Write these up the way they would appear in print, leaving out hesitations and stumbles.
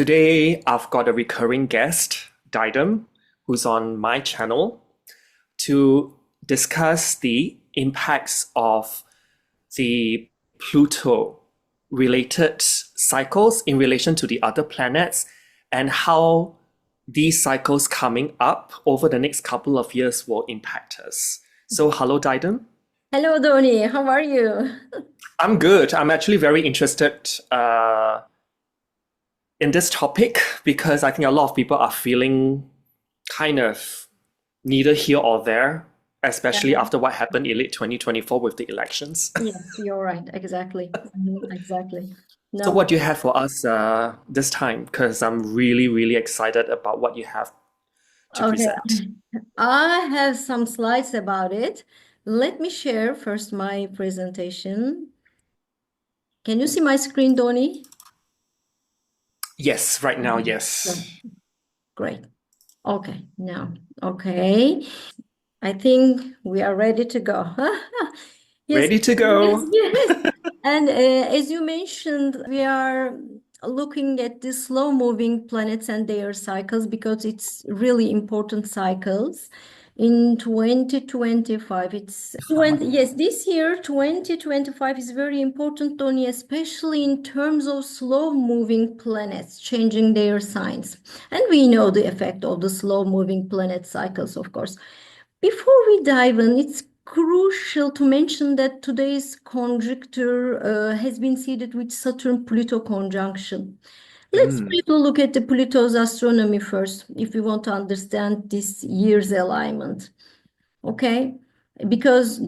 Today, I've got a recurring guest, Didem, who's on my channel to discuss the impacts of the Pluto related cycles in relation to the other planets and how these cycles coming up over the next couple of years will impact us. So, hello, Didem. Hello, Donny. How are you? I'm good. I'm actually very interested in this topic because I think a lot of people are feeling kind of neither here or there, especially Yeah. after what happened in late 2024 with the elections. Yes, you're right. Exactly. Exactly. So, No. what do you have for us this time? Because I'm really, really excited about what you have to Okay. present. I have some slides about it. Let me share first my presentation. Can you see my screen, Donny? Yes, right now, Yeah. yes. Great. Okay, now. Okay. I think we are ready to go. Yes, Ready to yes, go. yes. And as you mentioned, we are looking at the slow-moving planets and their cycles because it's really important cycles. In 2025, yes, this year, 2025 is very important, Tony, especially in terms of slow-moving planets changing their signs. And we know the effect of the slow-moving planet cycles, of course. Before we dive in, it's crucial to mention that today's conjuncture has been seeded with Saturn-Pluto conjunction. Let's Mm, briefly look at the Pluto's astronomy first, if we want to understand this year's alignment. Okay, because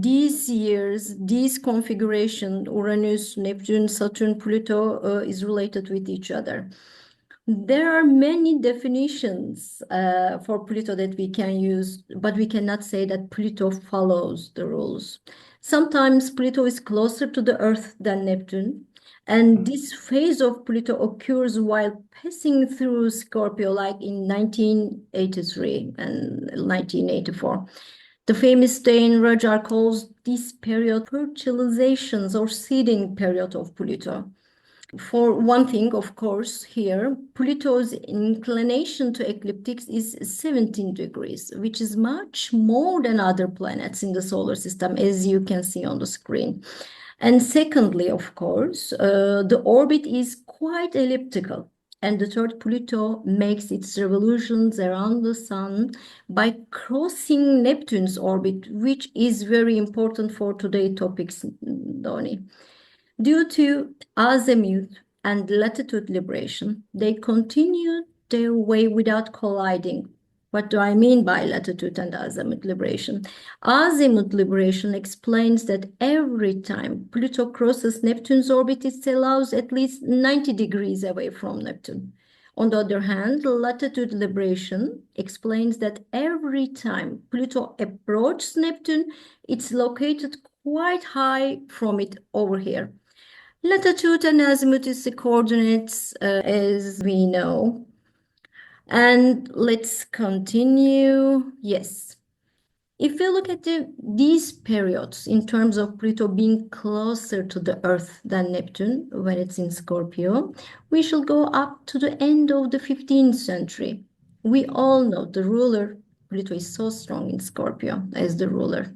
these configuration, Uranus, Neptune, Saturn, Pluto, is related with each other. There are many definitions for Pluto that we can use, but we cannot say that Pluto follows the rules. Sometimes Pluto is closer to the Earth than Neptune, and mm, this phase of Pluto occurs while passing through Scorpio, like in 1983 and 1984. The famous Dane Rajar calls this period fertilizations or seeding period of Pluto. For one thing, of course, here, Pluto's inclination to ecliptics is 17 degrees, which is much more than other planets in the solar system, as you can see on the screen. And secondly, of course, the orbit is quite elliptical. And the third, Pluto makes its revolutions around the sun by crossing Neptune's orbit, which is very important for today's topics, Donny. Due to azimuth and latitude liberation, they continue their way without colliding. What do I mean by latitude and azimuth liberation? Azimuth liberation explains that every time Pluto crosses Neptune's orbit, it allows at least 90 degrees away from Neptune. On the other hand, latitude liberation explains that every time Pluto approaches Neptune, it's located quite high from it over here. Latitude and azimuth is the coordinates, as we know. And let's continue. Yes. If we look at these periods in terms of Pluto being closer to the Earth than Neptune when it's in Scorpio, we shall go up to the end of the 15th century. We all know the ruler, Pluto is so strong in Scorpio as the ruler.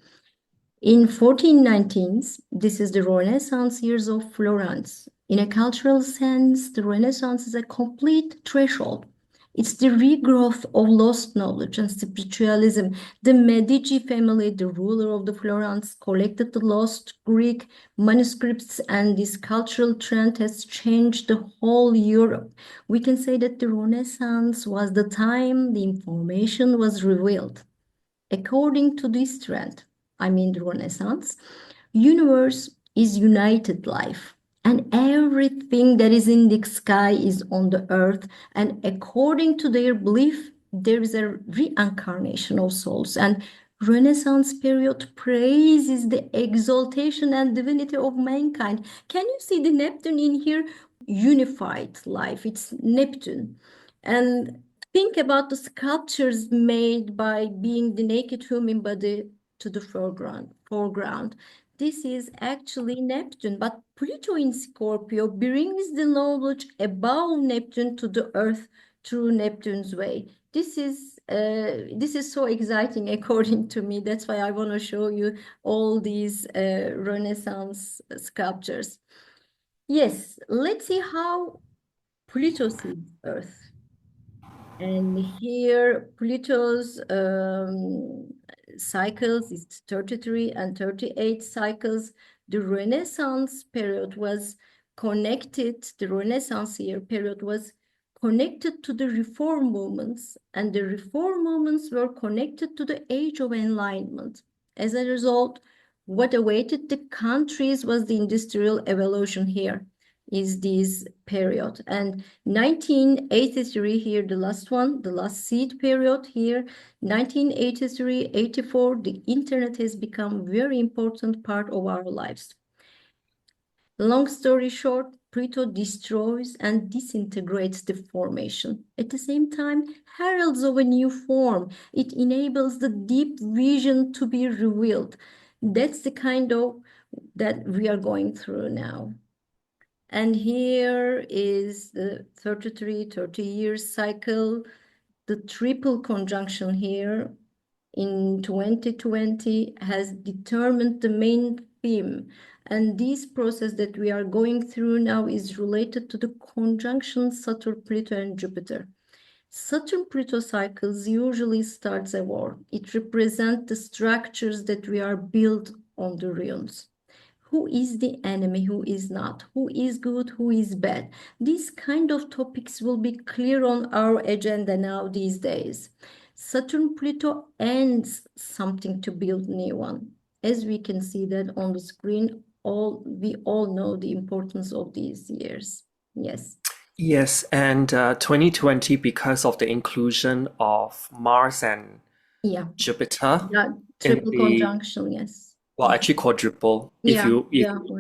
In 1419s, this is the Renaissance years of Florence. In a cultural sense, the Renaissance is a complete threshold. It's the regrowth of lost knowledge and spiritualism. The Medici family, the ruler of the Florence, collected the lost Greek manuscripts, and this cultural trend has changed the whole Europe. We can say that the Renaissance was the time the information was revealed. According to this trend, I mean the Renaissance, universe is united life, and everything that is in the sky is on the earth. And according to their belief, there is a reincarnation of souls. And Renaissance period praises the exaltation and divinity of mankind. Can you see the Neptune in here? Unified life. It's Neptune. And think about the sculptures made by being the naked human body to the foreground. this is actually Neptune, but Pluto in Scorpio brings the knowledge above Neptune to the Earth through Neptune's way. This is so exciting according to me. That's why I want to show you all these Renaissance sculptures. Yes, let's see how Pluto sees Earth. And here Pluto's cycles is 33 and 38 cycles. The Renaissance period was connected, the Renaissance year period was connected to the reform movements, and the reform movements were connected to the Age of Enlightenment. As a result, what awaited the countries was the industrial evolution here, is this period. And 1983 here, the last one, the last seed period here, 1983, 84, the internet has become a very important part of our lives. Long story short, Pluto destroys and disintegrates the formation. At the same time, heralds of a new form. It enables the deep vision to be revealed. That's the kind of that we are going through now. And here is the 30 years cycle, the triple conjunction here in 2020 has determined the main theme. And this process that we are going through now is related to the conjunction Saturn, Pluto, and Jupiter. Saturn-Pluto cycles usually starts a war. It represents the structures that we are built on the realms. Who is the enemy, who is not, who is good, who is bad. These kind of topics will be clear on our agenda now these days. Saturn-Pluto ends something to build new one. As we can see that on the screen, we all know the importance of these years. Yes. Yes, and 2020, because of the inclusion of Mars and Jupiter triple conjunction, yes. Well, actually quadruple if you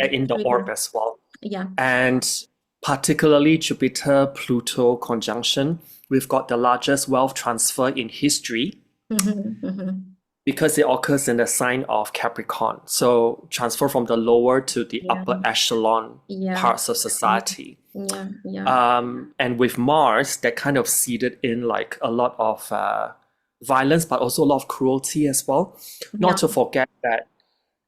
add in the orb as well. Yeah. And particularly Jupiter-Pluto conjunction, we've got the largest wealth transfer in history because it occurs in the sign of Capricorn. So transfer from the lower to the upper echelon parts of society. And with Mars, that kind of seeded in like a lot of violence, but also a lot of cruelty as well. Not to forget that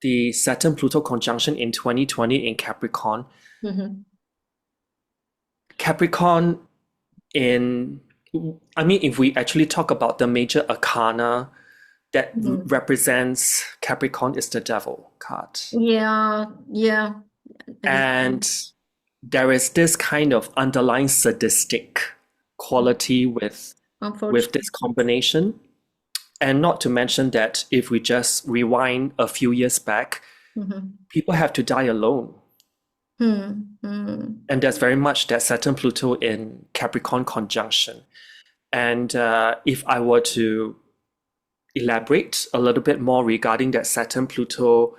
the Saturn-Pluto conjunction in 2020 in Capricorn. Capricorn if we actually talk about the major arcana that represents Capricorn is the Devil card. Yeah. And there is this kind of underlying sadistic quality with this combination. And not to mention that if we just rewind a few years back, people have to die alone. And there's very much that Saturn-Pluto in Capricorn conjunction. And if I were to elaborate a little bit more regarding that Saturn-Pluto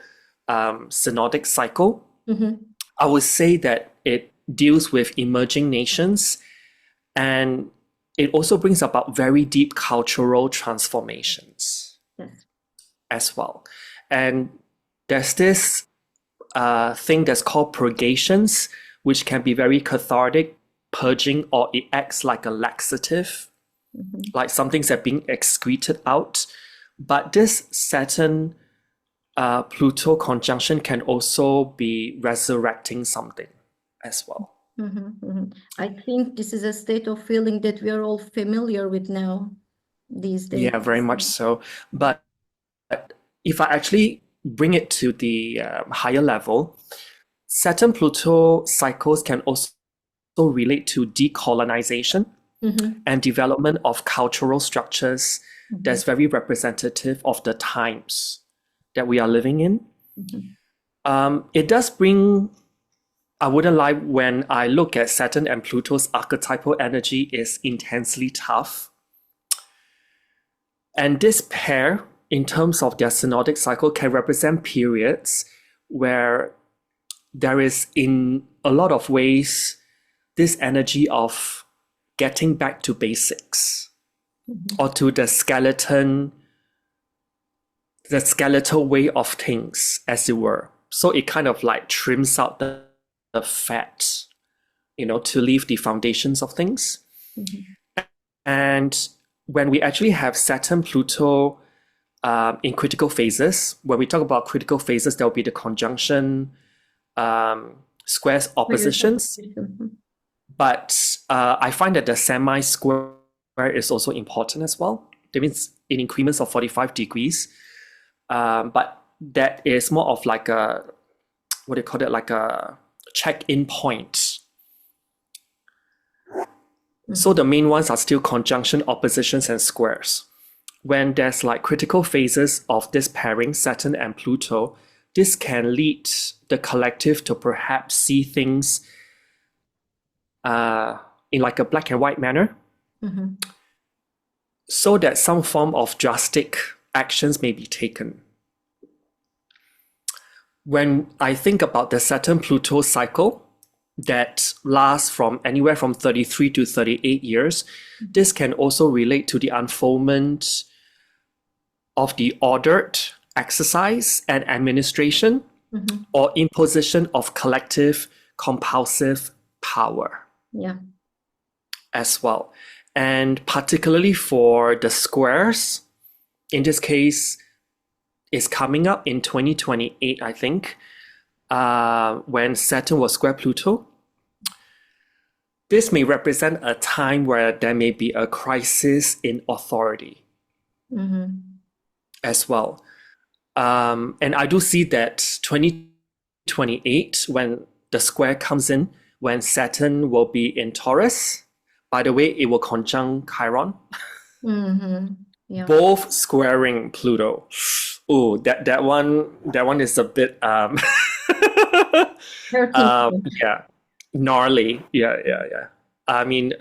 synodic cycle, I would say that it deals with emerging nations, and it also brings about very deep cultural transformations as well. And there's this thing that's called purgations, which can be very cathartic, purging, or it acts like a laxative, like something's being excreted out. But this Saturn Pluto conjunction can also be resurrecting something as well. I think this is a state of feeling that we are all familiar with now these days. Yeah, very much so. But if I actually bring it to the higher level, Saturn-Pluto cycles can also relate to decolonization and development of cultural structures that's very representative of the times that we are living in. It does bring, I wouldn't lie, when I look at Saturn and Pluto's archetypal energy is intensely tough. And this pair, in terms of their synodic cycle, can represent periods where there is, in a lot of ways, this energy of getting back to basics or to the skeletal way of things, as it were. So it kind of like trims out the fat, to leave the foundations of things. And when we actually have Saturn, Pluto in critical phases, when we talk about critical phases, there will be the conjunction, squares, oppositions. But I find that the semi-square is also important as well. That means in increments of 45 degrees. But that is more of like a, what do you call it, like a check-in point. So the main ones are still conjunction, oppositions, and squares. When there's like critical phases of this pairing, Saturn and Pluto, this can lead the collective to perhaps see things in like a black and white manner, so that some form of drastic actions may be taken. When I think about the Saturn-Pluto cycle that lasts from anywhere from 33 to 38 years, this can also relate to the unfoldment of the ordered exercise and administration or imposition of collective compulsive power as well. And particularly for the squares, in this case, is coming up in 2028, I think, when Saturn will square Pluto. This may represent a time where there may be a crisis in authority as well. And I do see that 2028, when the square comes in, when Saturn will be in Taurus. By the way, it will conjunct Chiron. Both squaring Pluto. Oh, that one is a bit gnarly. Yeah. I mean,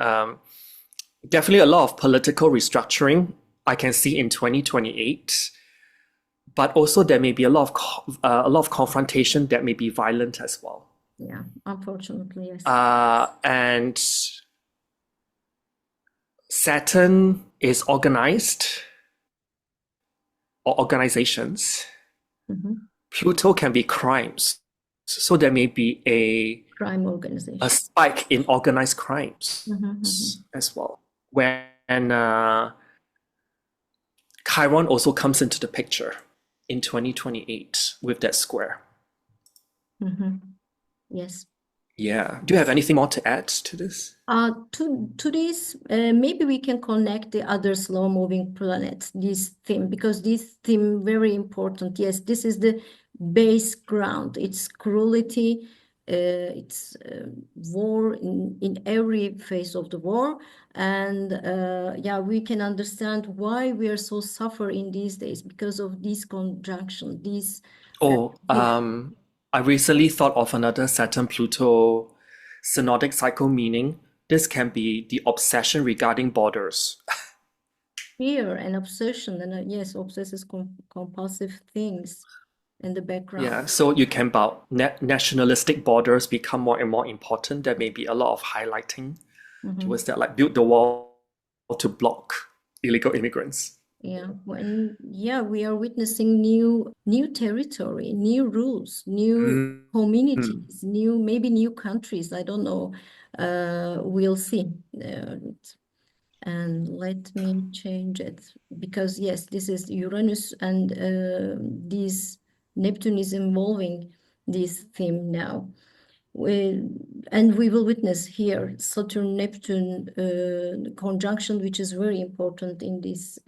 definitely a lot of political restructuring I can see in 2028, but also there may be a lot of confrontation that may be violent as well. Yeah, unfortunately, yes. And Saturn is organized or organizations. Pluto can be crimes. So there may be a crime organization, a spike in organized crimes as well. When Chiron also comes into the picture in 2028 with that square. Yes. Yeah. Do you have anything more to add to this? To this, maybe we can connect the other slow-moving planets, this theme, because this theme very important. Yes, this is the base ground. It's cruelty, it's war in every phase of the war, and we can understand why we are so suffer in these days because of this conjunction. I recently thought of another Saturn-Pluto synodic cycle, meaning this can be the obsession regarding borders. Fear and obsession, and yes, obsessive compulsive things in the background. Yeah, so you can about nationalistic borders become more and more important. There may be a lot of highlighting towards that, like build the wall to block illegal immigrants. Yeah, we are witnessing new territory, new rules, new communities, maybe new countries. I don't know. We'll see. And let me change it, because yes, this is Uranus, and this Neptune is involving this theme now. And we will witness here Saturn-Neptune conjunction, which is very important in this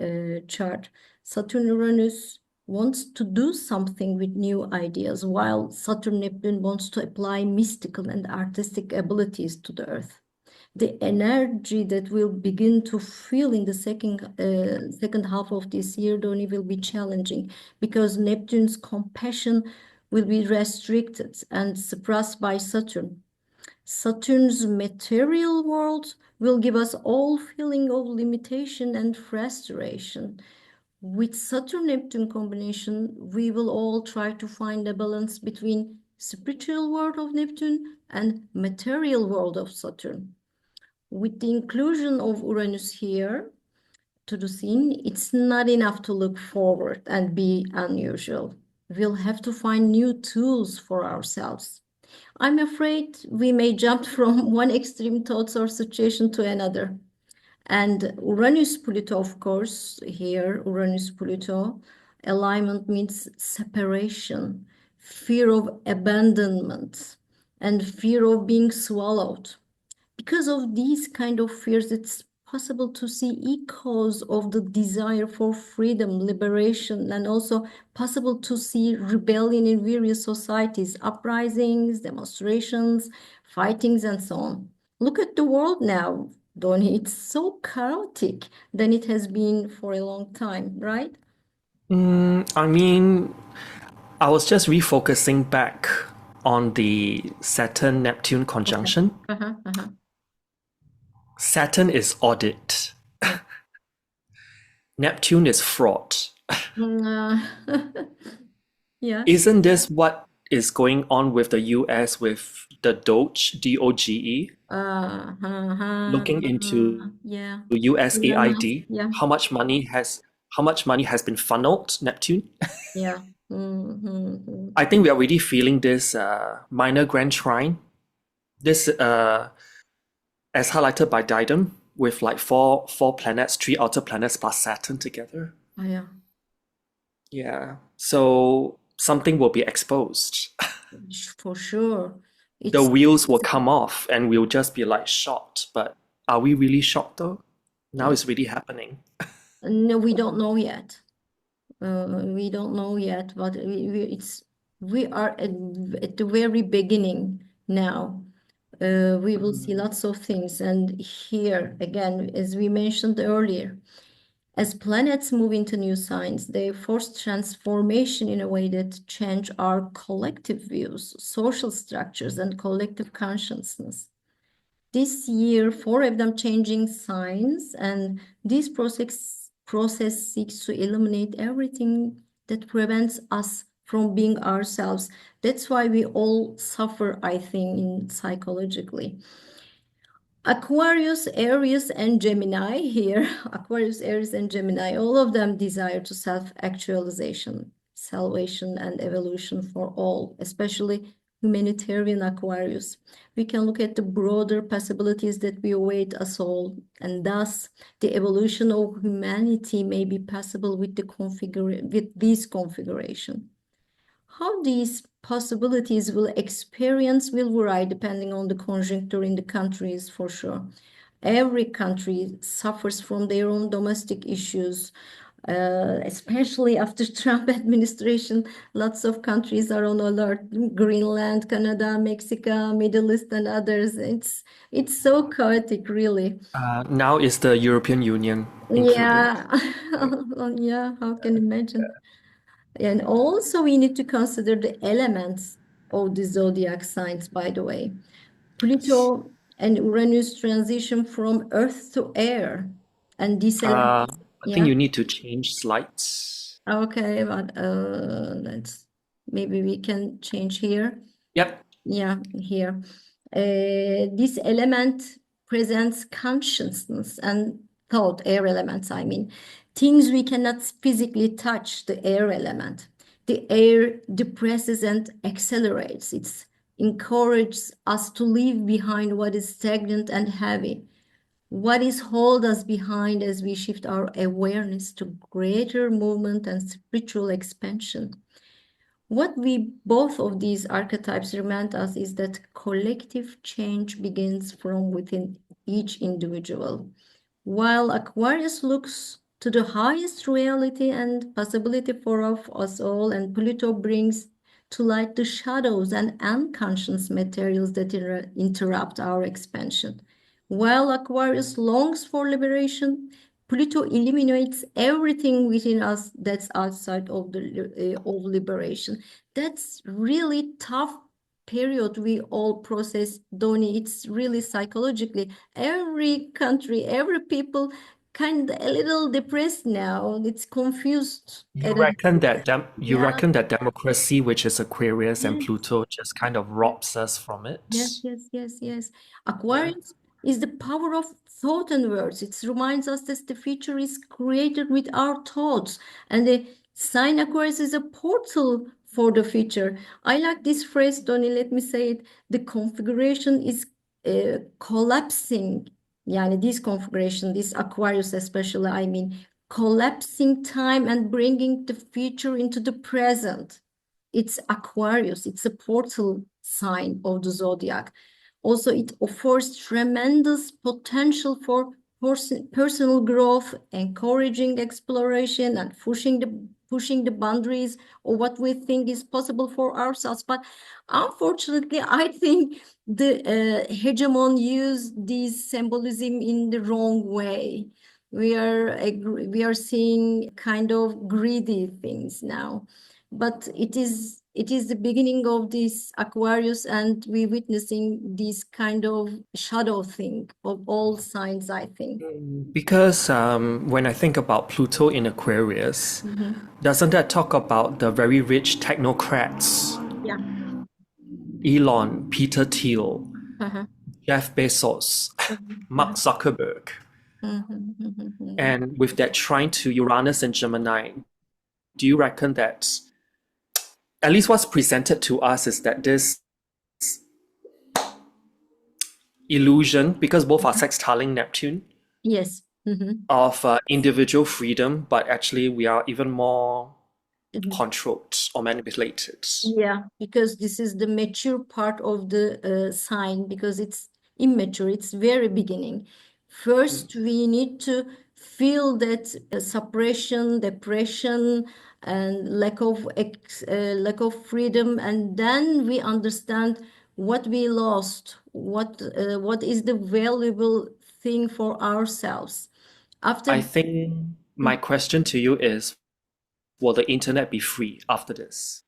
chart. Saturn-Uranus wants to do something with new ideas, while Saturn-Neptune wants to apply mystical and artistic abilities to the Earth. The energy that we'll begin to feel in the second half of this year, Donny, will be challenging, because Neptune's compassion will be restricted and suppressed by Saturn. Saturn's material world will give us all feeling of limitation and frustration. With Saturn-Neptune combination, we will all try to find a balance between spiritual world of Neptune and material world of Saturn. With the inclusion of Uranus here to the scene, it's not enough to look forward and be unusual. we'll have to find new tools for ourselves. I'm afraid we may jump from one extreme thoughts or situation to another. And Uranus-Pluto, of course, here, Uranus-Pluto, alignment means separation, fear of abandonment, and fear of being swallowed. Because of these kind of fears, it's possible to see echoes of the desire for freedom, liberation, and also possible to see rebellion in various societies, uprisings, demonstrations, fightings, and so on. Look at the world now, Donny. It's so chaotic than it has been for a long time, right? I mean, I was just refocusing back on the Saturn-Neptune Okay. conjunction. Uh-huh. Saturn is audit. Yeah. Neptune is fraud. Mm, yeah. Isn't this what is going on with the US with the Doge, DOGE, looking into Yeah. Elon Musk. USAID? Yeah. How much money has been funneled, Neptune? Yeah. Mm-hmm. I think we are already feeling this minor grand trine. This as highlighted by Didem, with like four planets, three outer planets plus Saturn together. Oh, yeah. Yeah. So something will be exposed. For sure. The It's wheels will come off and we'll just be like shocked. But are we really shocked though? Now it's really happening. no, we don't know yet. We don't know yet, but we are at the very beginning now. We will see lots of things. And here again, as we mentioned earlier, as planets move into new signs, they force transformation in a way that change our collective views, social structures, and collective consciousness. This year, four of them changing signs, and this process seeks to eliminate everything that prevents us from being ourselves. That's why we all suffer, I think, psychologically. Aquarius, Aries, and Gemini here. Aquarius, Aries, and Gemini, all of them desire to self-actualization, salvation, and evolution for all, especially humanitarian Aquarius. We can look at the broader possibilities that we await us all, and thus the evolution of humanity may be possible with this configuration. How these possibilities will vary depending on the conjuncture in the countries for sure. Every country suffers from their own domestic issues, especially after Trump administration. Lots of countries are on alert. Greenland, Canada, Mexico, Middle East, and others. It's so chaotic, really. Now is the European Union included. Yeah, yeah. How can you imagine? And also we need to consider the elements of the zodiac signs, by the way. Pluto and Uranus transition from Earth to air. And this element, I think yeah, you need to change slides. okay, but maybe we can change here. Yep. Yeah, here. This element presents consciousness and thought, air elements, I mean. Things we cannot physically touch, the air element. The air depresses and accelerates. It encourages us to leave behind what is stagnant and heavy. What is hold us behind as we shift our awareness to greater movement and spiritual expansion. What both of these archetypes remind us is that collective change begins from within each individual. While Aquarius looks to the highest reality and possibility for us all, and Pluto brings to light the shadows and unconscious materials that interrupt our expansion. While Aquarius longs for liberation, Pluto eliminates everything within us that's outside of the of liberation. That's really tough period we all process, Donny. It's really psychologically. Every country, every people kind of a little depressed now. It's confused. You reckon that Yeah. democracy, which is Aquarius and Yes. Pluto, just kind of robs us from it? Yes. Yeah. Aquarius is the power of thought and words. It reminds us that the future is created with our thoughts. And the sign Aquarius is a portal for the future. I like this phrase, Donny, let me say it. The configuration is collapsing. Yani this configuration, this Aquarius especially, I mean, collapsing time and bringing the future into the present. It's Aquarius, it's a portal sign of the zodiac. Also, it offers tremendous potential for personal growth, encouraging exploration and pushing the boundaries of what we think is possible for ourselves. But unfortunately, I think the hegemon use this symbolism in the wrong way. We are seeing kind of greedy things now, but it is the beginning of this Aquarius, and we're witnessing this kind of shadow thing of all signs, I think. Because when I think about Pluto in Aquarius, doesn't that talk about the very rich technocrats? Yeah. Elon, Peter Thiel, Uh-huh. Jeff Bezos, Mark Zuckerberg. And with that trine to Uranus and Gemini, do you reckon that, at least what's presented to us, is that this illusion, because both are sextiling Neptune, Yes. of individual freedom, but actually we are even more controlled or manipulated. Yeah, because this is the mature part of the sign, because it's immature, it's very beginning. First, we need to feel that suppression, depression, and lack of freedom, and then we understand what we lost, what is the valuable thing for ourselves. I After think my question to you is, will the internet be free after this?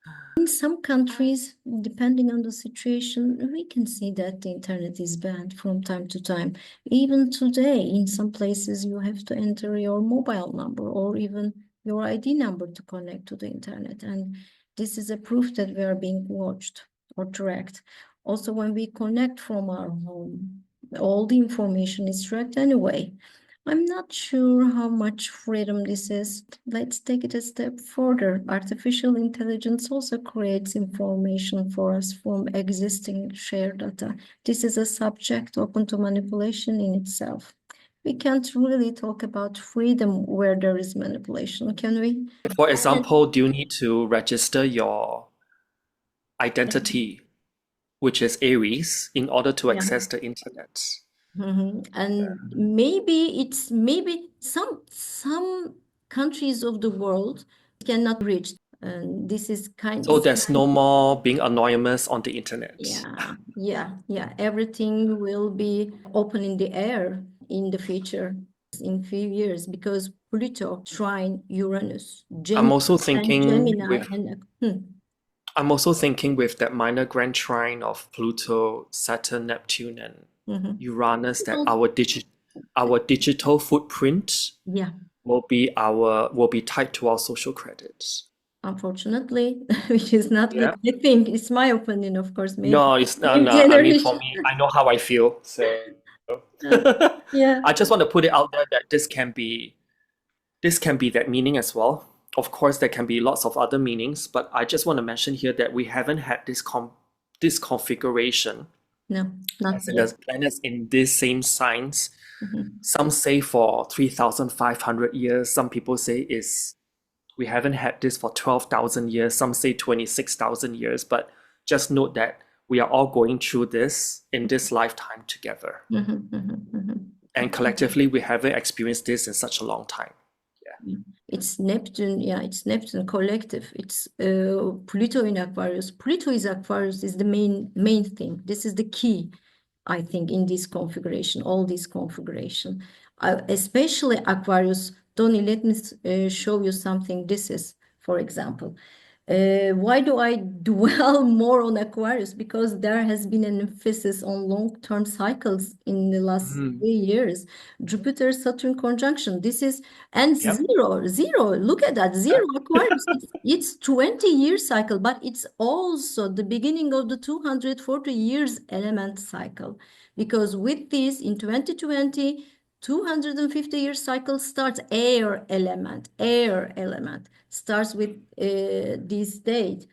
in some countries, depending on the situation, we can see that the internet is banned from time to time. Even today, in some places, you have to enter your mobile number or even your ID number to connect to the internet. And this is a proof that we are being watched or tracked. Also, when we connect from our home, all the information is tracked anyway. I'm not sure how much freedom this is. Let's take it a step further. Artificial intelligence also creates information for us from existing shared data. This is a subject open to manipulation in itself. We can't really talk about freedom where there is manipulation, can we? For example, do you need to register your identity, which is Aries, in order to access the internet? And maybe some countries of the world cannot reach. And this is So there's no more being anonymous on the internet. Yeah. Everything will be open in the air in the future, in few years, because Pluto trine Uranus, I'm also and thinking Gemini, with and I'm also thinking with that minor grand trine of Pluto, Saturn, Neptune, and Uranus, that our digital footprint yeah. will be tied to our social credits. Unfortunately, which is not good. Yeah. I think it's my opinion, of course. Maybe No, it's new no. I mean, for generation. me, I know how I feel. So Yeah. I just want to put it out there that this can be that meaning as well. Of course, there can be lots of other meanings, but I just want to mention here that we haven't had this configuration No, not as in yet. the planets in these same signs. Some say for 3,500 years. Some people say we haven't had this for 12,000 years. Some say 26,000 years. But just note that we are all going through this in this lifetime together. And collectively, we haven't experienced this in such a long time. It's Neptune, it's Neptune collective. It's Pluto in Aquarius. Pluto is Aquarius is the main thing. This is the key, I think, in this configuration, all this configuration. Especially Aquarius. Tony, let me show you something. This is, for example, why do I dwell more on Aquarius? Because there has been an emphasis on long-term cycles in the last 3 years. Jupiter-Saturn conjunction. This is zero. Look at that, zero Aquarius. It's 20-year cycle, but it's also the beginning of the 240 years element cycle. Because with this, in 2020, 250-year cycle starts air element starts with this date.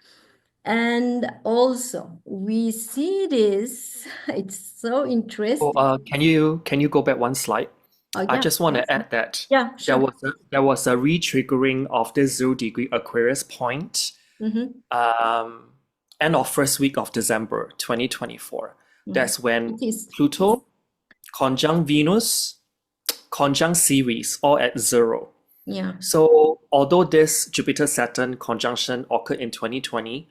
And also we see this, it's so interesting. Can you go back one slide? Oh, I yeah. just want to add that Yeah, sure. there was a re-triggering of the 0 degree Aquarius point end of first week of December 2024. That's when It is. Pluto conjunct Venus, conjunct Ceres, all at 0. Yeah. So although this Jupiter-Saturn conjunction occurred in 2020,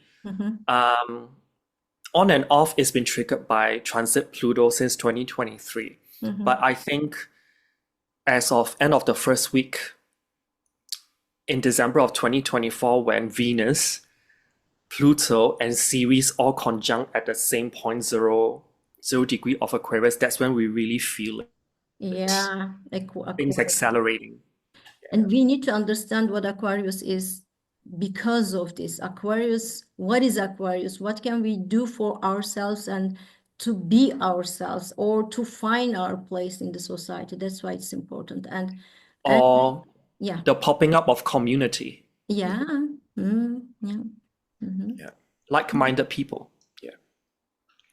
on and off it's been triggered by transit Pluto since 2023. But I think as of end of the first week in December of 2024, when Venus, Pluto, and Ceres all conjunct at the same point, 0 degree of Aquarius, that's when we really feel it. Yeah. Things accelerating. And we need to understand what Aquarius is because of this. Aquarius, what is Aquarius? What can we do for ourselves and to be ourselves or to find our place in the society? That's why it's important. And Or yeah. the popping up of community. Yeah. Yeah. Yeah. Like-minded people. Yeah.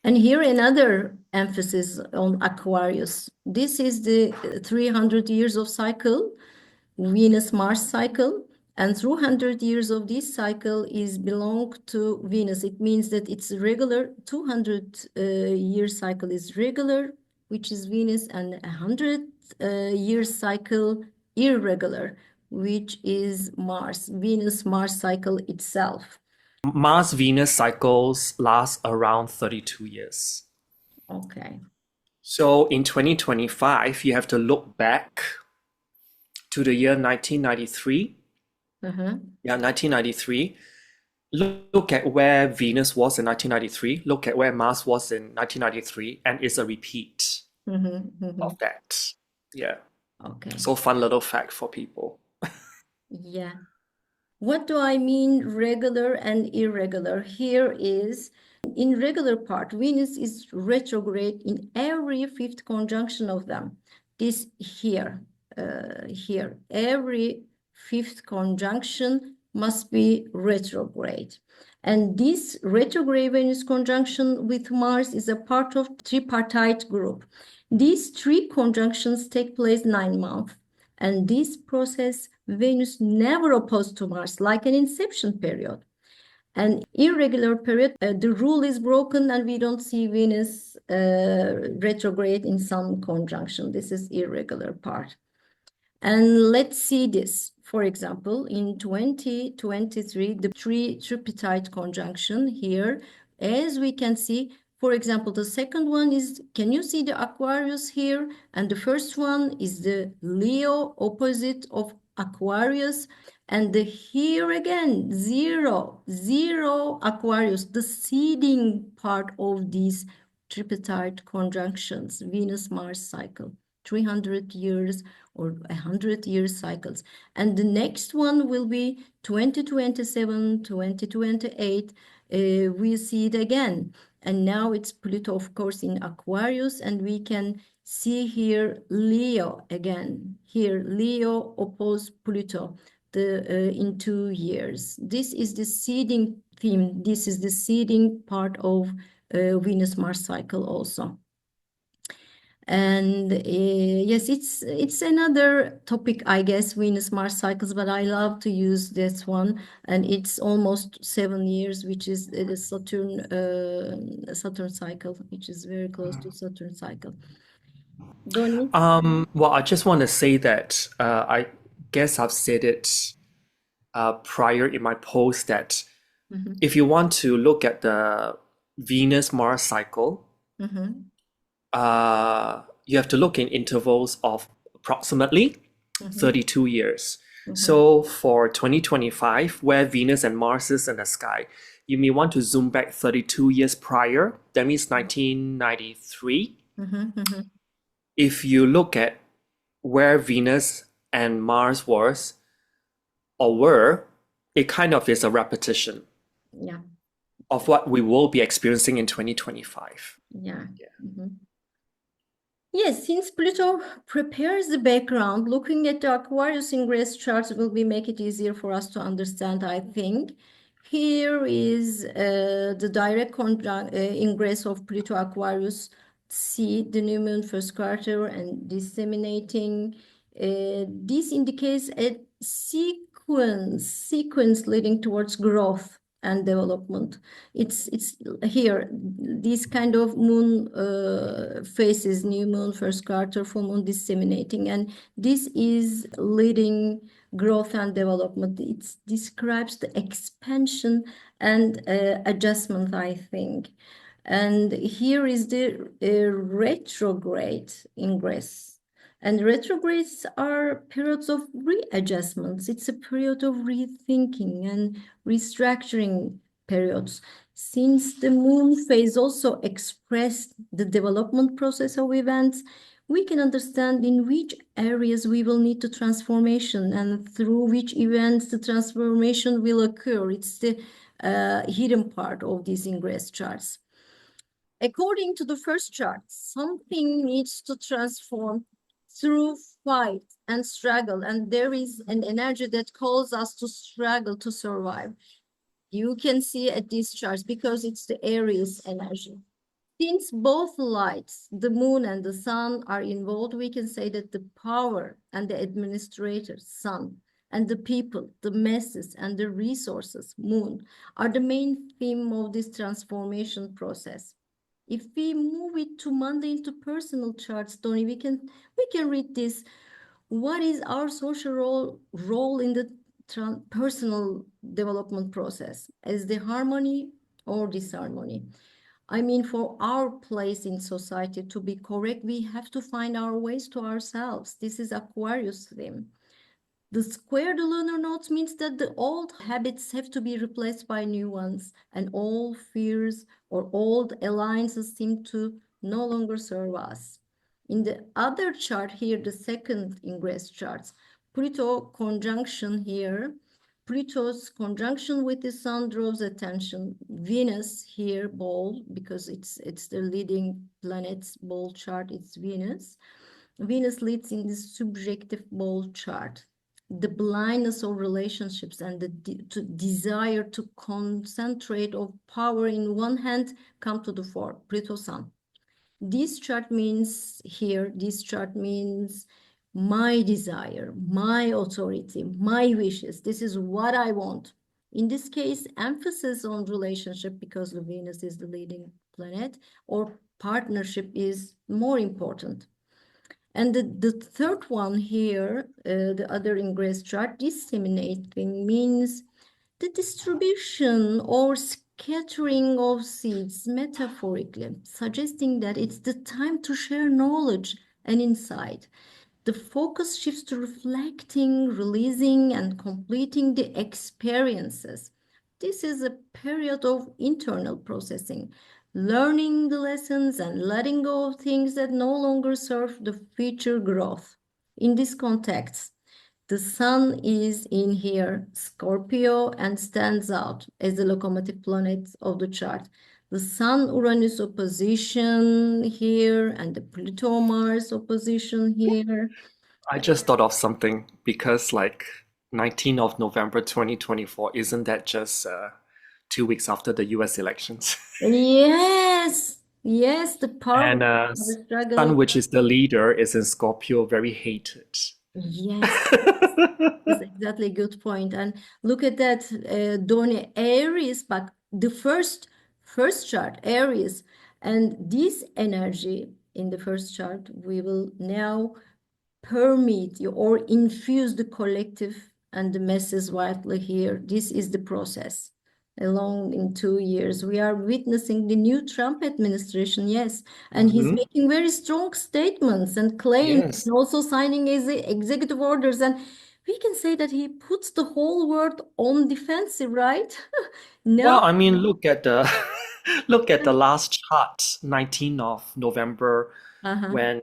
And here another emphasis on Aquarius. This is the 300 years of cycle, Venus-Mars cycle. And through 100 years of this cycle is belong to Venus. It means that it's regular, 200 year cycle is regular, which is Venus, and 100 year cycle irregular, which is Mars, Venus-Mars cycle itself. Mars-Venus cycles last around 32 years. Okay. So in 2025, you have to look back to the year 1993. Yeah, 1993. Look at where Venus was in 1993. Look at where Mars was in 1993, and it's a repeat of that. Yeah. Okay. So fun little fact for people. Yeah. What do I mean regular and irregular? Here is in regular part, Venus is retrograde in every fifth conjunction of them. This here, every fifth conjunction must be retrograde. And this retrograde Venus conjunction with Mars is a part of tripartite group. These three conjunctions take place 9 months. And this process, Venus never opposed to Mars, like an inception period. An irregular period, the rule is broken and we don't see Venus retrograde in some conjunction. This is irregular part. And let's see this. For example, in 2023, the tripartite conjunction here, as we can see, for example, the second one is, can you see the Aquarius here? And the first one is the Leo opposite of Aquarius. And here again, zero Aquarius, the seeding part of these tripartite conjunctions, Venus-Mars cycle, 300 years or 100-year cycles. And the next one will be 2027, 2028. We see it again. And now it's Pluto, of course, in Aquarius. And we can see here Leo again. Here, Leo oppose Pluto in 2 years. This is the seeding theme. This is the seeding part of Venus-Mars cycle also. And yes, it's another topic, I guess, Venus-Mars cycles, but I love to use this one, and it's almost 7 years, which is the Saturn cycle, which is very close to Saturn cycle. Donny? Well, I just want to say that I guess I've said it prior in my post that if you want to look at the Venus-Mars cycle, you have to look in intervals of approximately 32 years. So for 2025, where Venus and Mars is in the sky, you may want to zoom back 32 years prior. That means 1993. If you look at where Venus and Mars was or were, it kind of is a repetition of what we will be experiencing in 2025. Yes, since Pluto prepares the background, looking at the Aquarius ingress charts will make it easier for us to understand, I think. Here is the direct ingress of Pluto Aquarius. See the new moon first quarter and disseminating. This indicates a sequence leading towards growth and development. It's here. These kind of moon phases, new moon first quarter, full moon disseminating, and this is leading growth and development. It describes the expansion and adjustment, I think. And here is the retrograde ingress. And retrogrades are periods of readjustments. It's a period of rethinking and restructuring periods. Since the moon phase also expressed the development process of events, we can understand in which areas we will need the transformation and through which events the transformation will occur. It's the hidden part of these ingress charts. According to the first chart, something needs to transform through fight and struggle, and there is an energy that calls us to struggle to survive. You can see at these charts because it's the Aries energy. Since both lights, the moon and the sun, are involved, we can say that the power and the administrator, sun, and the people, the masses, and the resources, moon, are the main theme of this transformation process. If we move it to mundane to personal charts, Tony, we can read this. What is our social role in the personal development process? Is the harmony or disharmony? I mean, for our place in society to be correct, we have to find our ways to ourselves. This is Aquarius theme. The square the lunar nodes means that the old habits have to be replaced by new ones, and all fears or old alliances seem to no longer serve us. In the other chart here, the second ingress charts, Pluto conjunction here, Pluto's conjunction with the sun draws attention. Venus here, bold, because it's the leading planet's bold chart, it's Venus. Venus leads in this subjective bold chart. The blindness of relationships and the desire to concentrate of power in one hand come to the fore, Pluto Sun. This chart means here, this chart means my desire, my authority, my wishes. This is what I want. In this case, emphasis on relationship because the Venus is the leading planet, or partnership is more important. And the third one here, the other ingress chart, disseminating, means the distribution or scattering of seeds, metaphorically, suggesting that it's the time to share knowledge and insight. The focus shifts to reflecting, releasing, and completing the experiences. This is a period of internal processing, learning the lessons and letting go of things that no longer serve the future growth. In this context, the sun is in here, Scorpio, and stands out as the locomotive planet of the chart. The Sun-Uranus opposition here and the Pluto-Mars opposition here. I just thought of something because like 19th of November 2024, isn't that just 2 weeks after the US elections? Yes, yes, the power And of the Sun, struggle. which is the leader, is in Scorpio, very hated. Yes, that's exactly a good point. And look at that, Donny, Aries, but the first chart, Aries, and this energy in the first chart, we will now permeate you or infuse the collective and the masses widely here. This is the process. Along in 2 years, we are witnessing the new Trump administration, yes, and he's making very strong statements and claims, Yes. and also signing executive orders, and we can say that he puts the whole world on defensive, right? Well, Now, I mean, look at the look at the last chart, 19th of November, when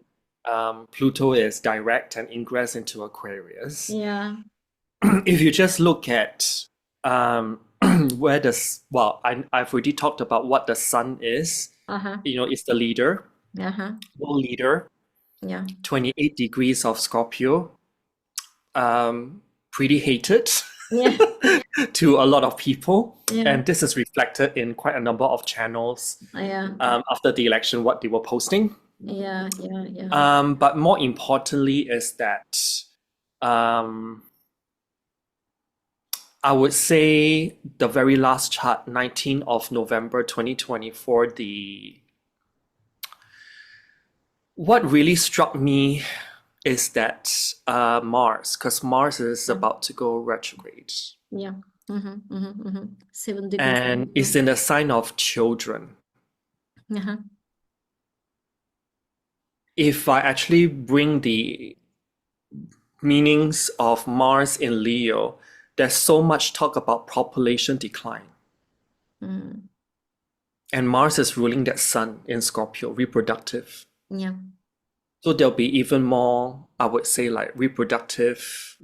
Pluto is direct and ingress into Aquarius. yeah, If you just look at where I've already talked about what the sun is. It's the leader, world leader, yeah. 28 degrees of Scorpio, pretty hated. Yeah. to a lot of people. Yeah. And this is reflected in quite a number of channels Yeah. after the election, what they were posting. Yeah. Yeah. Yeah. But more importantly is that um, I would say the very last chart, 19th of November 2024, what really struck me is that Mars, because Mars is about to go retrograde Yeah. 7 degrees. and is in the sign of children. Uh-huh. If I actually bring the meanings of Mars in Leo, there's so much talk about population decline. Mm. And Mars is ruling that sun in Scorpio, reproductive. Yeah. So there'll be even more, I would say, like reproductive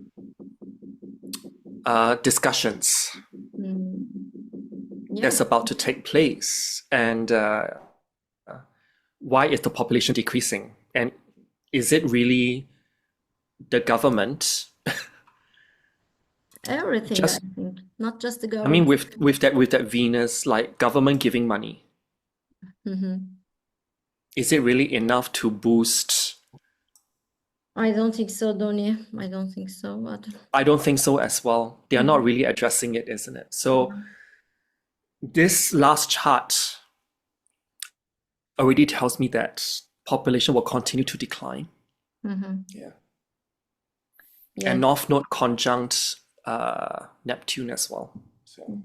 discussions Mm. Yeah. that's about to take place. And why is the population decreasing? And is it really the government? Everything, I Just, think, not just the I mean, government. with that Venus, like government giving money, is it really enough to boost? I don't think so, Donny. I don't think so. But I don't think so as well. They are not really addressing it, isn't it? So this last chart already tells me that population will continue to decline. Yeah. yeah. And North Node conjunct Neptune as well. So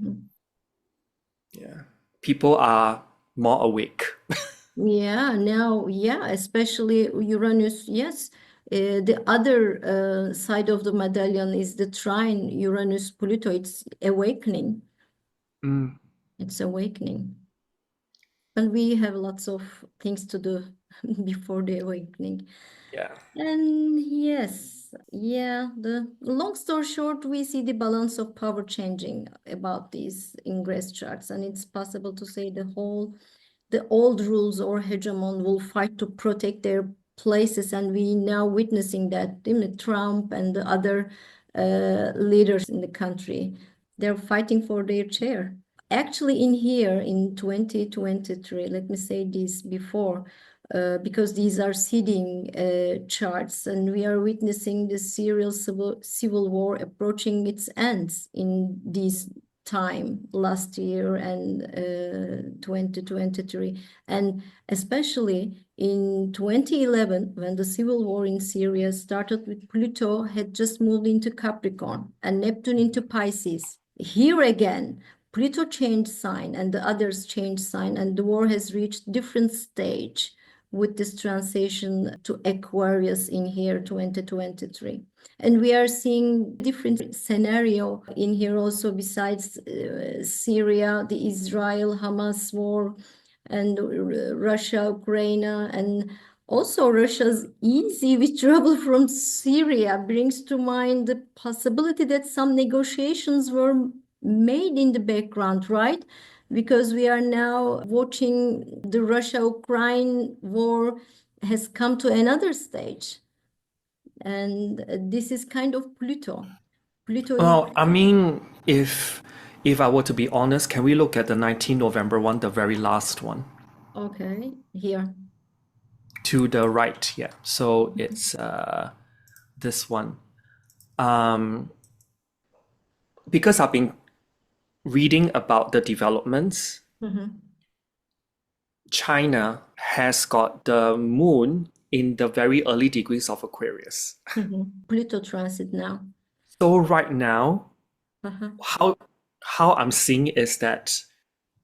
yeah, people are more awake. Yeah, now, yeah, especially Uranus. Yes, the other side of the medallion is the trine Uranus-Pluto. It's awakening. It's awakening. And we have lots of things to do before the awakening. Yeah. And yes, yeah, the long story short, we see the balance of power changing about these ingress charts, and it's possible to say the old rules or hegemon will fight to protect their places, and we now witnessing that, Trump and the other leaders in the country, they're fighting for their chair. Actually, in here in 2023, let me say this before, because these are seeding charts, and we are witnessing the serial civil war approaching its ends in this time last year and 2023, and especially in 2011 when the civil war in Syria started, with Pluto had just moved into Capricorn and Neptune into Pisces. Here again, Pluto changed sign and the others changed sign, and the war has reached different stage with this transition to Aquarius in here 2023. And we are seeing different scenario in here also, besides Syria, the Israel-Hamas war, and Russia, Ukraine, and also Russia's easy withdrawal from Syria brings to mind the possibility that some negotiations were made in the background, right? Because we are now watching the Russia-Ukraine war has come to another stage. And this is kind of Pluto. Pluto is... Well, I mean, if I were to be honest, can we look at the 19 November one, the very last one? Okay, here. To the right, yeah. So it's this one. Because I've been reading about the developments, China has got the moon in the very early degrees of Aquarius. Pluto transit now. So right now, how I'm seeing is that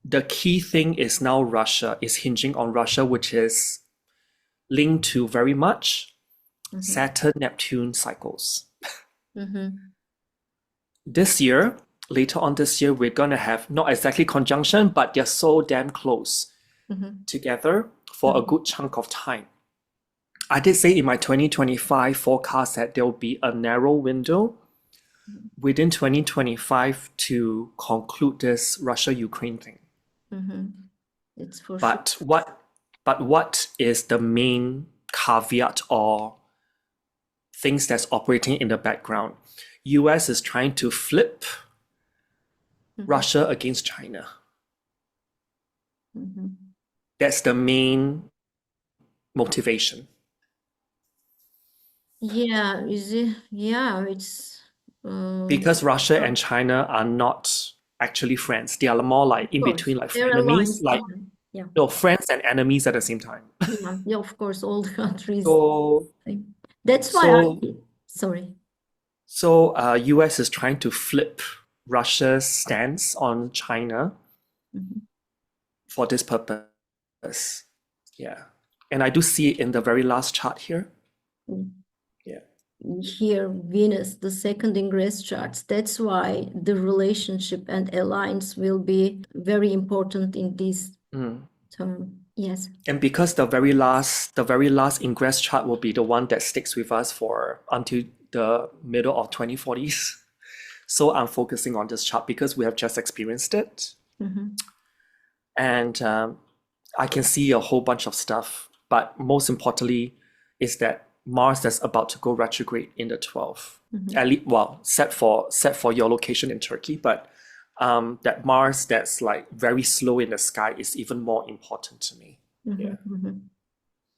the key thing is now Russia is hinging on Russia, which is linked to very much Saturn-Neptune cycles. This year, later on this year, we're going to have not exactly conjunction, but they're so damn close together for a good chunk of time. I did say in my 2025 forecast that there will be a narrow window within 2025 to conclude this Russia-Ukraine thing. It's for But what is the main caveat or things that's operating in the background? US is trying to flip Russia against China. That's the main motivation. Yeah, it's Because Russia and China are not actually friends. They are more like in of course between, like they're enemies, aligned. like Yeah, no friends and enemies at the same time. yeah, of course, all the countries. So That's why so sorry. so US is trying to flip Russia's stance on China for this purpose. Yeah. And I do see it in the very last chart here. Yeah. Here, Venus, the second ingress charts. That's why the relationship and alliance will be very important in this term. Yes. And because the very last ingress chart will be the one that sticks with us for until the middle of 2040s. So I'm focusing on this chart because we have just experienced it. And I can see a whole bunch of stuff. But most importantly is that Mars is about to go retrograde in the 12th. At least, well, set for your location in Turkey, but that Mars that's like very slow in the sky is even more important to me.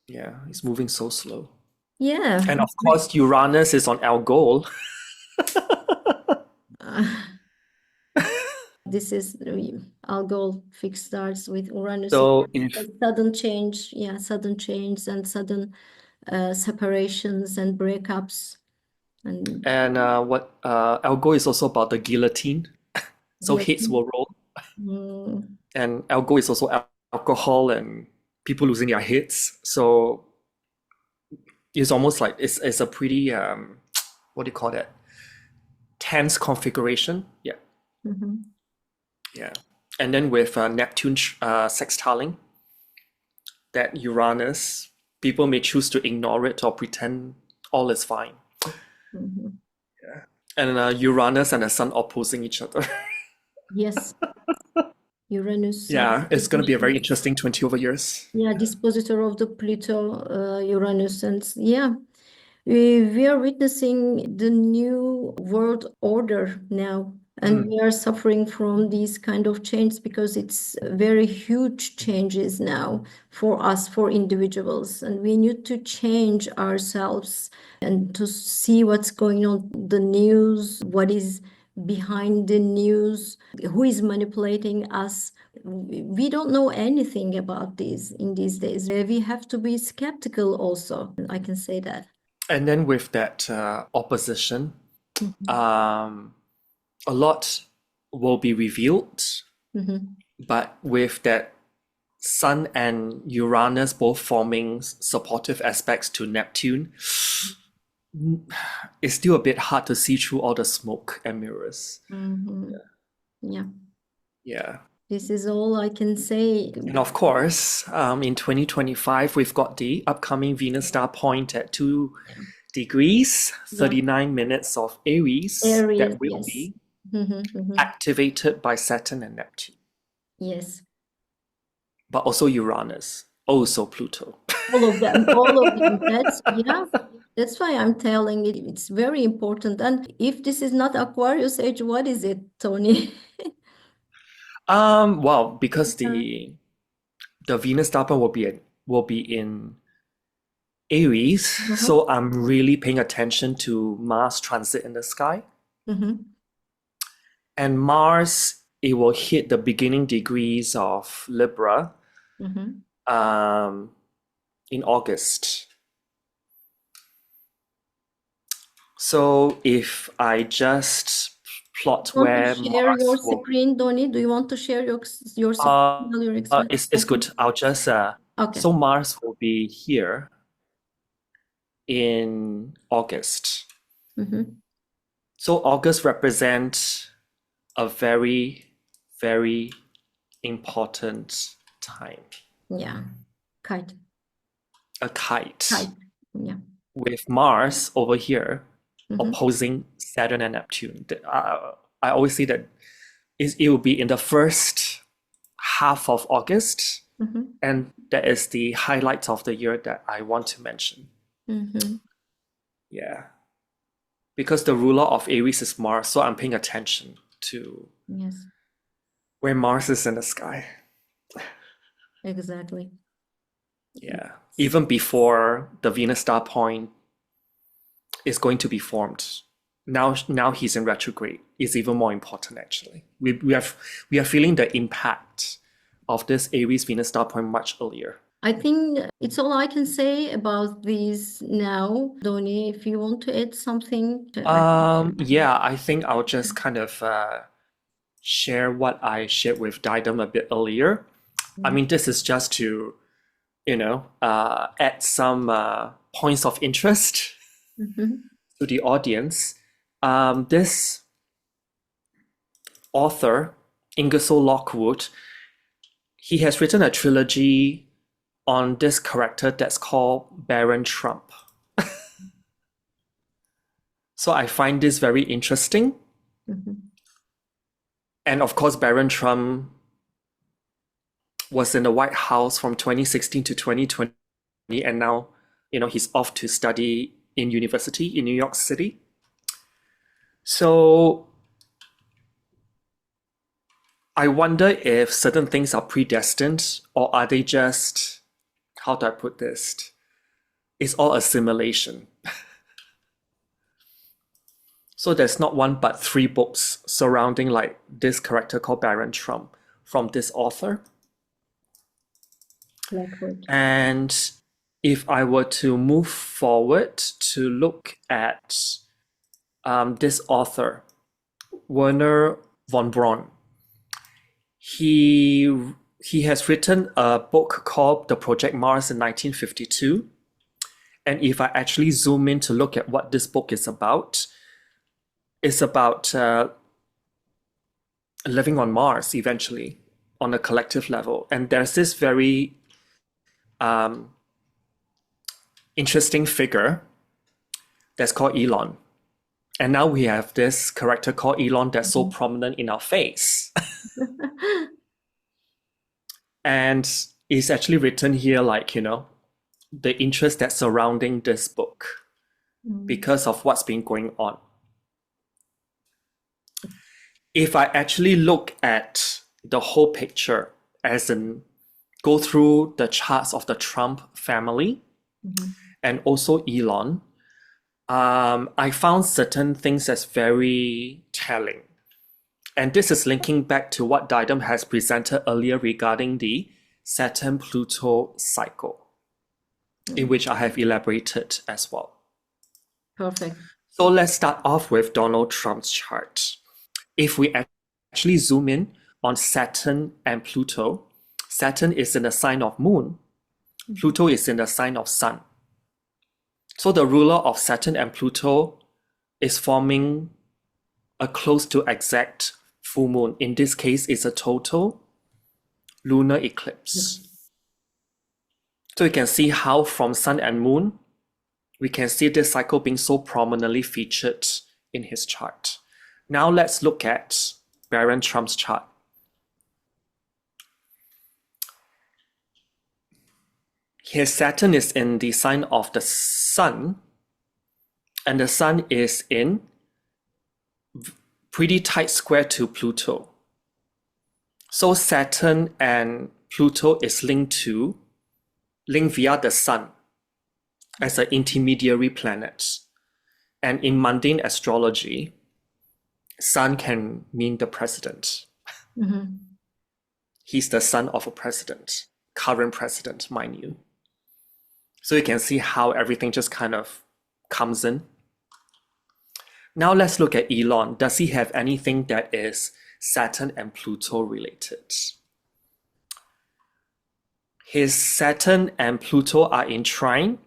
Yeah, it's moving so slow. Yeah. And of course, Uranus is on Algol. This is Algol fixed stars with Uranus. So Sudden change, sudden change and sudden separations and breakups. And what Algol is also about the guillotine. So heads will roll. And Algol is also alcohol and people losing their heads. So it's almost like it's a pretty what do you call that? Tense configuration. Yeah. Yeah. And then with Neptune sextiling that Uranus, people may choose to ignore it or pretend all is fine. Yeah. And Uranus and the Sun opposing each other. Yes. Uranus. Yeah, it's going to be a very interesting 20 over years. Yeah, dispositor of the Pluto, Uranus, and we are witnessing the new world order now, and we are suffering from these kind of changes because it's very huge changes now for us, for individuals, and we need to change ourselves and to see what's going on, the news, what is behind the news, who is manipulating us. We don't know anything about this in these days. We have to be skeptical also. I can say that. And then with that opposition, a lot will be revealed. But with that Sun and Uranus both forming supportive aspects to Neptune, it's still a bit hard to see through all the smoke and mirrors. Yeah. This is all I can say. And of course, in 2025, we've got the upcoming Venus star point at 2 degrees, 39 minutes of Aries that will be activated by Saturn and Neptune. Yes. But also Uranus, also Pluto. All of them. That's why I'm telling it. It's very important. And if this is not Aquarius age, what is it, Tony? Well, because the Venus star point will be in Aries, so I'm really paying attention to Mars transit in the sky. And Mars, it will hit the beginning degrees of Libra in August. So if I just plot where Mars your screen, Donny? Do you want to share your screen? It's good. I'll just okay. So Mars will be here in August. So August represents a very, very important time. Yeah, kite. A kite. Yeah. With Mars over here opposing Saturn and Neptune. I always say that it will be in the first half of August, and that is the highlight of the year that I want to mention. Yeah. because the ruler of Aries is Mars, so I'm paying attention to Yes, where Mars is in the sky. exactly. Yeah. Even before the Venus star point is going to be formed. Now he's in retrograde. It's even more important actually. We are feeling the impact of this Aries Venus star point much earlier. I think it's all I can say about these now. Donny, if you want to add something to add. Yeah, I think I'll just kind of share what I shared with Didem a bit earlier. I mean, this is just to, add some points of interest Mhm. to the audience. This author, Ingersoll Lockwood, he has written a trilogy on this character that's called Baron Trump. So I find this very interesting. Mhm. And of course, Baron Trump was in the White House from 2016 to 2020, and now, he's off to study in university in New York City. So I wonder if certain things are predestined, or are they just, how do I put this? It's all a simulation. So there's not one but three books surrounding like this character called Baron Trump from this author. Lockwood. And if I were to move forward to look at this author, Werner von Braun, he has written a book called The Project Mars in 1952. And if I actually zoom in to look at what this book is about, it's about living on Mars eventually on a collective level. And there's this very interesting figure that's called Elon. And now we have this character called Elon that's so prominent in our face. And it's actually written here like, the interest that's surrounding this book because of what's been going on. If I actually look at the whole picture, as in go through the charts of the Trump family and also Elon, I found certain things that's very telling. And this is linking back to what Didem has presented earlier regarding the Saturn-Pluto cycle, in which I have elaborated as well. Perfect. So let's start off with Donald Trump's chart. If we actually zoom in on Saturn and Pluto, Saturn is in the sign of Moon, Pluto is in the sign of Sun. So the ruler of Saturn and Pluto is forming a close to exact full moon. In this case, it's a total lunar eclipse. So you can see how from Sun and Moon, we can see this cycle being so prominently featured in his chart. Now let's look at Baron Trump's chart. His Saturn is in the sign of the Sun, and the Sun is in pretty tight square to Pluto. So Saturn and Pluto is linked via the Sun as an intermediary planet. And in mundane astrology, Sun can mean the president. He's the son of a president, current president, mind you. So you can see how everything just kind of comes in. Now let's look at Elon. Does he have anything that is Saturn and Pluto related? His Saturn and Pluto are in trine.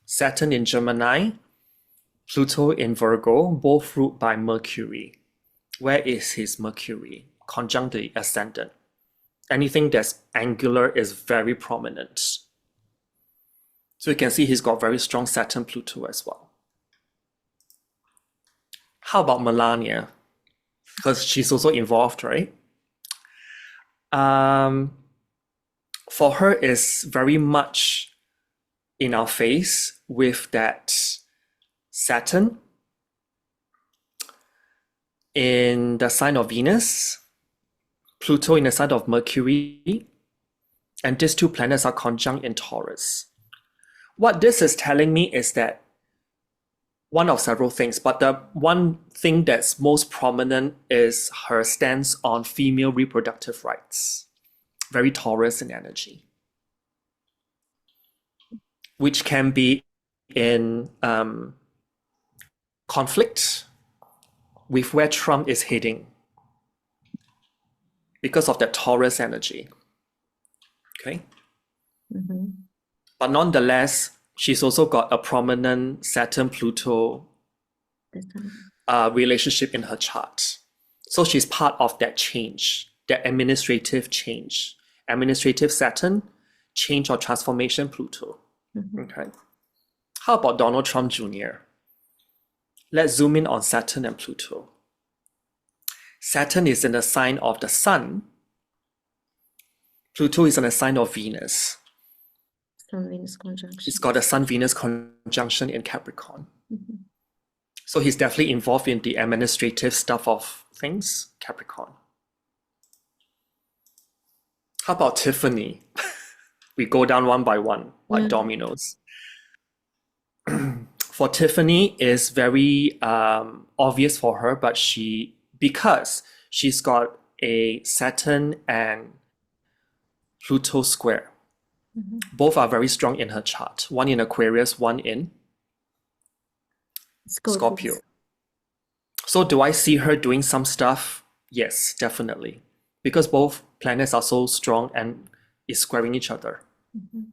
Saturn in Gemini, Pluto in Virgo, both ruled by Mercury. Where is his Mercury? Conjunct the ascendant. Anything that's angular is very prominent. So you can see he's got very strong Saturn Pluto as well. How about Melania? Because she's also involved, right? For her, it's very much in our face with that Saturn in the sign of Venus, Pluto in the sign of Mercury, and these two planets are conjunct in Taurus. What this is telling me is that one of several things, but the one thing that's most prominent is her stance on female reproductive rights. Very Taurus in energy, which can be in conflict with where Trump is heading because of that Taurus energy. Okay. Mm-hmm. But nonetheless, she's also got a prominent Saturn-Pluto relationship in her chart. So she's part of that change, that administrative change. Administrative Saturn, change or transformation Pluto. Mm-hmm. Okay. How about Donald Trump Jr.? Let's zoom in on Saturn and Pluto. Saturn is in the sign of the Sun. Pluto is in the sign of Venus. Sun-Venus conjunction. It's got a Sun-Venus conjunction in Capricorn. Mm-hmm. So he's definitely involved in the administrative stuff of things, Capricorn. How about Tiffany? We go down one by one, like dominoes. For Tiffany, it's very obvious for her, but because she's got a Saturn and Pluto square. Mm-hmm. Both are very strong in her chart. One in Aquarius, one in Scorpio. So do I see her doing some stuff? Yes, definitely. Because both planets are so strong and is squaring each other. Mm-hmm.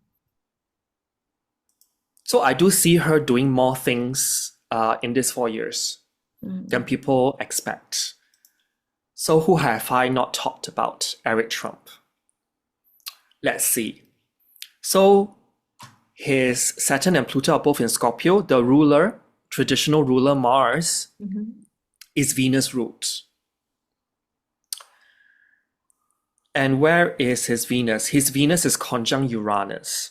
So I do see her doing more things in these 4 years than people expect. So who have I not talked about? Eric Trump. Let's see. So his Saturn and Pluto are both in Scorpio. The ruler, traditional ruler Mars, is Venus ruled. And where is his Venus? His Venus is conjunct Uranus.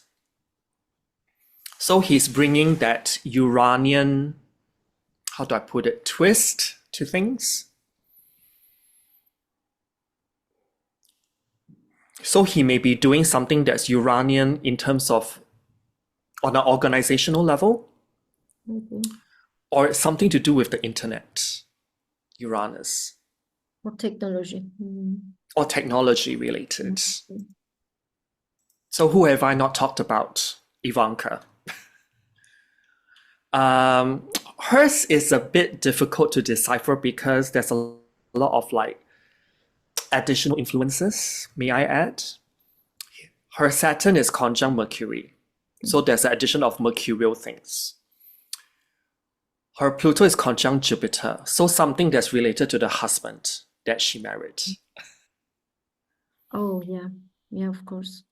So he's bringing that Uranian, how do I put it, twist to things. So he may be doing something that's Uranian in terms of on an organizational level, or something to do with the internet, Uranus. Or technology. Or technology related. So who have I not talked about? Ivanka. Hers is a bit difficult to decipher because there's a lot of like additional influences, may I add. Her Saturn is conjunct Mercury. So there's an addition of mercurial things. Her Pluto is conjunct Jupiter. So something that's related to the husband that she married. Oh, yeah. Yeah, of course.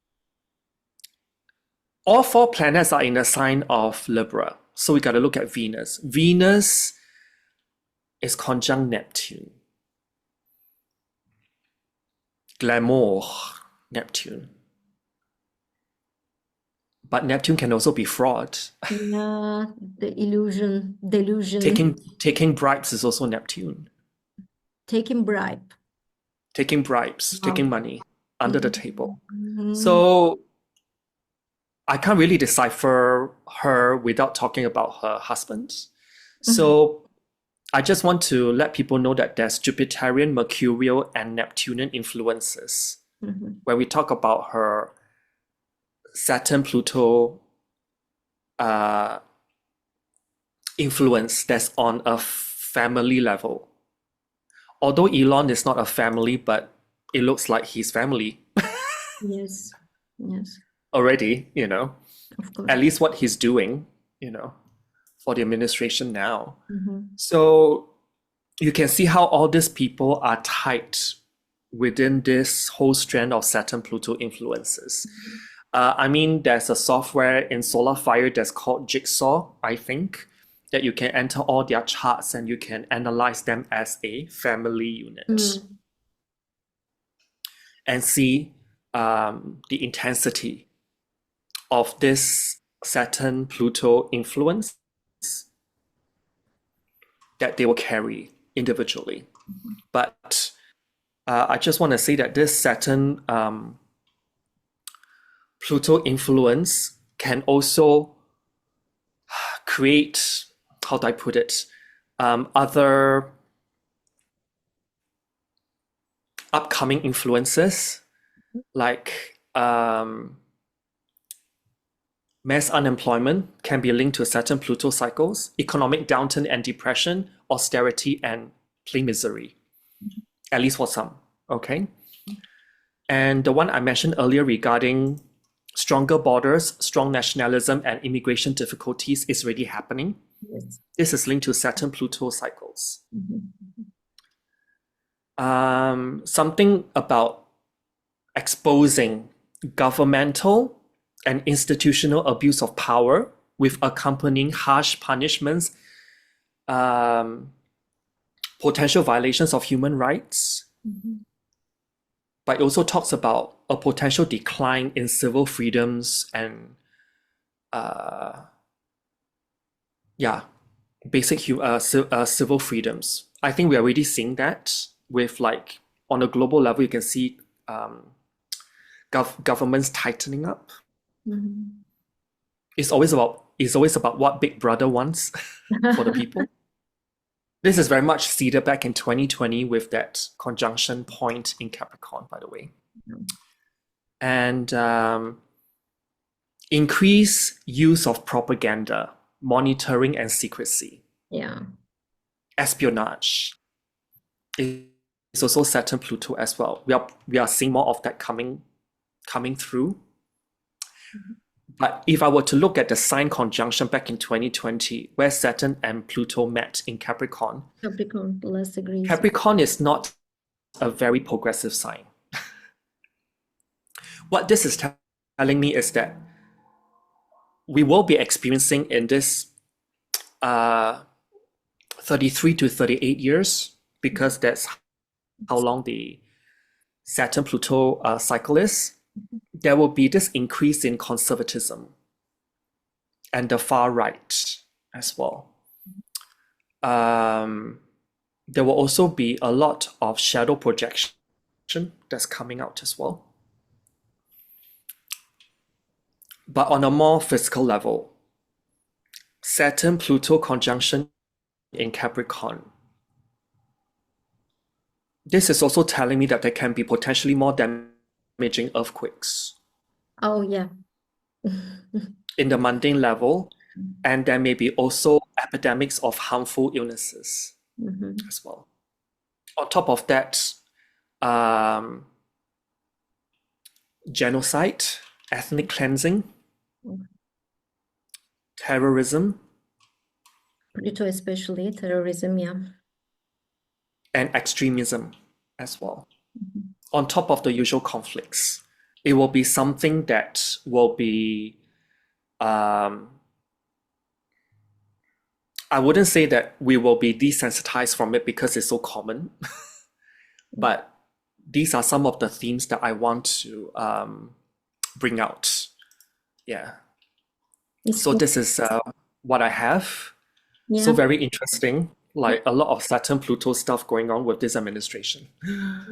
All 4 planets are in the sign of Libra. So we got to look at Venus. Venus is conjunct Neptune. Glamour, Neptune. But Neptune can also be fraud. Yeah, the delusion. Taking bribes is also Neptune. Taking bribe. Taking bribes, taking money under the table. Mm-hmm. So I can't really decipher her without talking about her husband. So I just want to let people know that there's Jupiterian, Mercurial, and Neptunian influences. When we talk about her Saturn-Pluto influence that's on a family level. Although Elon is not a family, but it looks like he's family. Yes, yes. Already, you know, Of course. at least what he's doing, you know, for the administration now. Mm-hmm. So you can see how all these people are tied within this whole strand of Saturn-Pluto influences. I mean, there's a software in SolarFire that's called Jigsaw, I think, that you can enter all their charts and you can analyze them as a family unit and see the intensity of this Saturn-Pluto influence that they will carry individually. But I just want to say that this Saturn Pluto influence can also create, how do I put it, other upcoming influences like mass unemployment can be linked to Saturn-Pluto cycles, economic downturn and depression, austerity and plain misery, at least for some, okay? And the one I mentioned earlier regarding stronger borders, strong nationalism, and immigration difficulties is already happening. Yes. This is linked to Saturn-Pluto cycles. Something about exposing governmental and institutional abuse of power with accompanying harsh punishments, potential violations of human rights. But it also talks about a potential decline in civil freedoms and basic civil freedoms. I think we're already seeing that with, like, on a global level, you can see governments tightening up. It's always about what Big Brother wants for the people. This is very much seeded back in 2020 with that conjunction point in Capricorn, by the way. And increased use of propaganda, monitoring, and secrecy. Yeah. Espionage. It's also Saturn Pluto as well. We are seeing more of that coming through. But if I were to look at the sign conjunction back in 2020, where Saturn and Pluto met in Capricorn, Less agrees. Capricorn is not a very progressive sign. What this is telling me is that we will be experiencing in this 33 to 38 years, because that's how long the Saturn-Pluto cycle is, there will be this increase in conservatism and the far right as well. There will also be a lot of shadow projection that's coming out as well. But on a more physical level, Saturn-Pluto conjunction in Capricorn, this is also telling me that there can be potentially more damaging earthquakes. Oh, yeah. In the mundane level, and there may be also epidemics of harmful illnesses as well. On top of that, genocide, ethnic cleansing, terrorism, Pluto especially, terrorism, yeah. and extremism as well. On top of the usual conflicts, it will be something that will be, I wouldn't say that we will be desensitized from it because it's so common, but these are some of the themes that I want to bring out. Yeah. So this is what I have. Yeah. So very interesting. Like a lot of Saturn-Pluto stuff going on with this administration.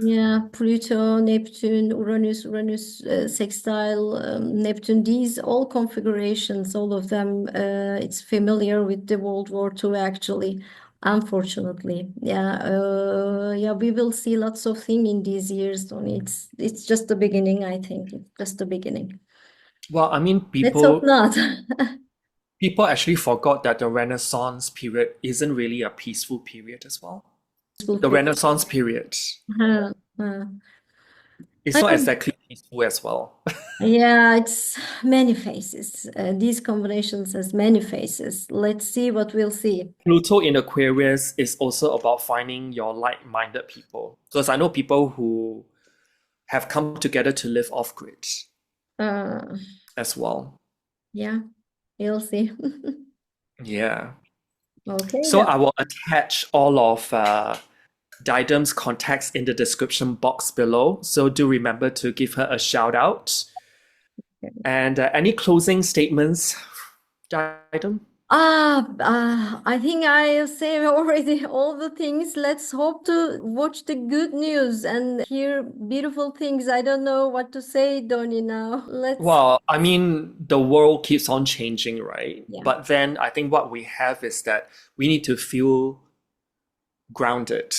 Yeah, Pluto, Neptune, Uranus sextile, Neptune, these all configurations, all of them, it's familiar with the World War II actually, unfortunately. Yeah, we will see lots of things in these years, Donny. It's just the beginning, I think. It's just the beginning. Well, I mean, Let's hope not. people actually forgot that the Renaissance period isn't really a peaceful period as well. The Renaissance period. It's not exactly peaceful as well. Yeah, it's many faces. These combinations has many faces. Let's see what we'll see. Pluto in Aquarius is also about finding your like-minded people. Because I know people who have come together to live off-grid as well. Yeah, you'll see. Yeah. Okay. So I will attach all of Didem's contacts in the description box below. So do remember to give her a shout out. And any closing statements, Didem? I think I say already all the things. Let's hope to watch the good news and hear beautiful things. I don't know what to say, Donny, now. Let's, Well, I mean, the world keeps on changing, right? yeah, But then I think what we have is that we need to feel grounded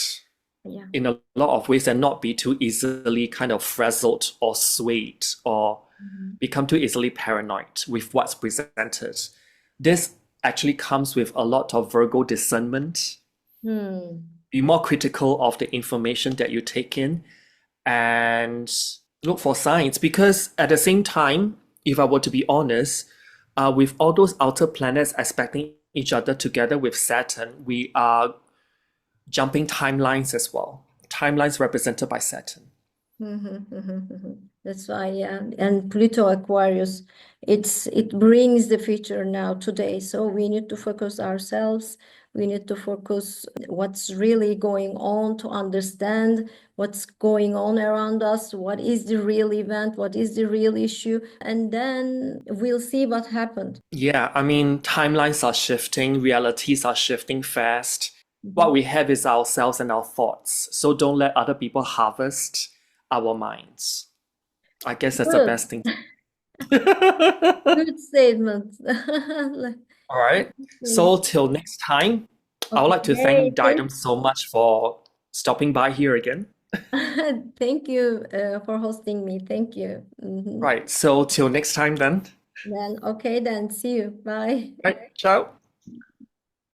yeah. in a lot of ways and not be too easily kind of frazzled or swayed or Mhm. become too easily paranoid with what's presented. This actually comes with a lot of Virgo discernment. Hmm. Be more critical of the information that you take in and look for signs because at the same time, if I were to be honest, with all those outer planets aspecting each other together with Saturn, we are jumping timelines as well. Timelines represented by Saturn. That's why, yeah. And Pluto Aquarius, it brings the future now today. So we need to focus ourselves. We need to focus what's really going on to understand what's going on around us, what is the real event, what is the real issue, and then we'll see what happened. Yeah, I mean, timelines are shifting, realities are shifting fast. What Mhm. we have is ourselves and our thoughts. So don't let other people harvest our minds. I guess that's the Good, best thing. good statement. All right. Okay, So till next time, I would okay. like to Hey, thank Didem so much for stopping by here again. thank you for hosting me. Thank you. Right. So till next time then. Then, okay, then see you. Bye. Right. Ciao.